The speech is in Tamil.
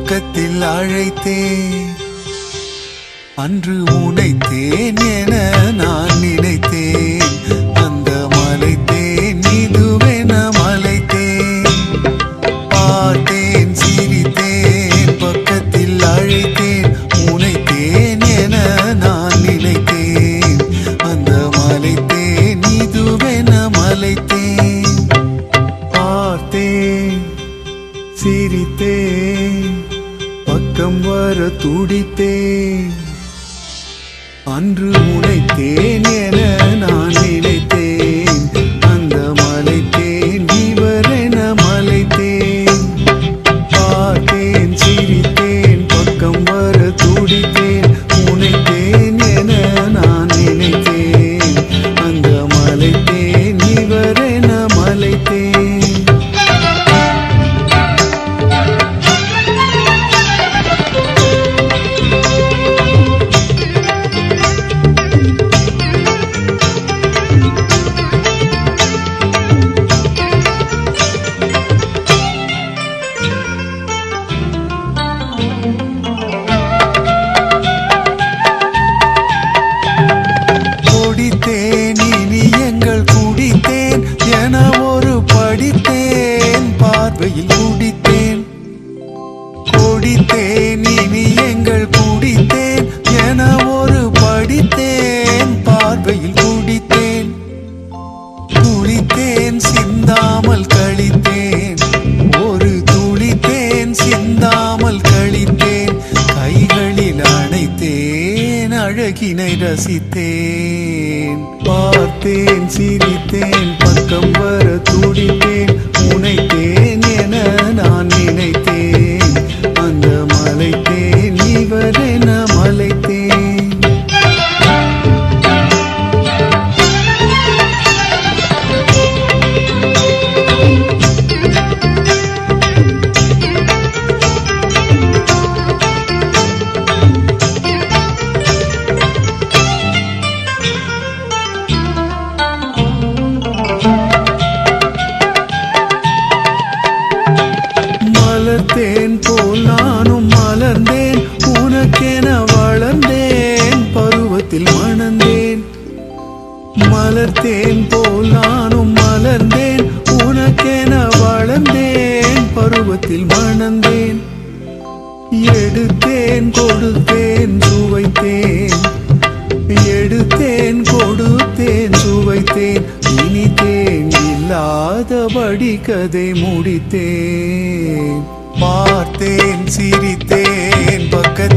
பக்கத்தில் அழைத்தேன். அன்று உனைத்தேன் என நான் நினைத்தேன். அந்த மலைத்தேன் இதுவென மலைத்தேன். பார்த்தேன் சிரித்தேன் பக்கத்தில் அழைத்தேன். உனைத்தேன் என நான் நினைத்தேன். அந்த மலைத்தேன் இதுவென மலைத்தேன். பார்த்தேன் சிரித்தேன் பக்கம் வர துடித்தேன். அன்று உனைத்தேன் என நான் நினைத்தேன். அந்த மலைத்தேன் இவரென மலைத்தேன். பார்த்தேன் சிரித்தேன் பக்கம் வர துடித்தேன். உனைத்தேன் என நான் நினைத்தேன். அந்த மலைத்தேன் இவரென மலைத்தேன். குடித்தேன் இனி எங்கள் குடித்தேன் என ஒரு படித்தேன். பார்வையில் குடித்தேன். குடித்தேன் இனி எங்கள் குடித்தேன் என ஒரு படித்தேன். பார்வையில் குடித்தேன். துளித்தேன் சிந்தாமல் கழித்தேன். ஒரு துளித்தேன் சிந்தாமல் கழித்தேன். கைகளில் அணைத்தேன் அழகினை ரசித்தேன். பார்த்தேன் சிரித்தேன் பக்கம் வர துடித்தேன். உனைத்தேன் என நான் நினைத்தேன். அந்த மலைத்தேன் இவரென மலைத்தேன். மலர்த்தேன் போல் நானும் மலர்ந்தேன். உனக்கென வளர்ந்தேன் பருவத்தில் மணந்தேன். மலர்த்தேன் போல் நானும் மலர்ந்தேன். உனக்கென வளர்ந்தேன் பருவத்தில் மணந்தேன். எடுத்தேன் கொடுத்தேன் சுவைத்தேன். எடுத்தேன் கொடுத்தேன் சுவைத்தேன். இனித்தேன் இல்லாதபடி கதை முடித்தேன். பார்த்தேன் சிரித்தேன் பக்கத்தில்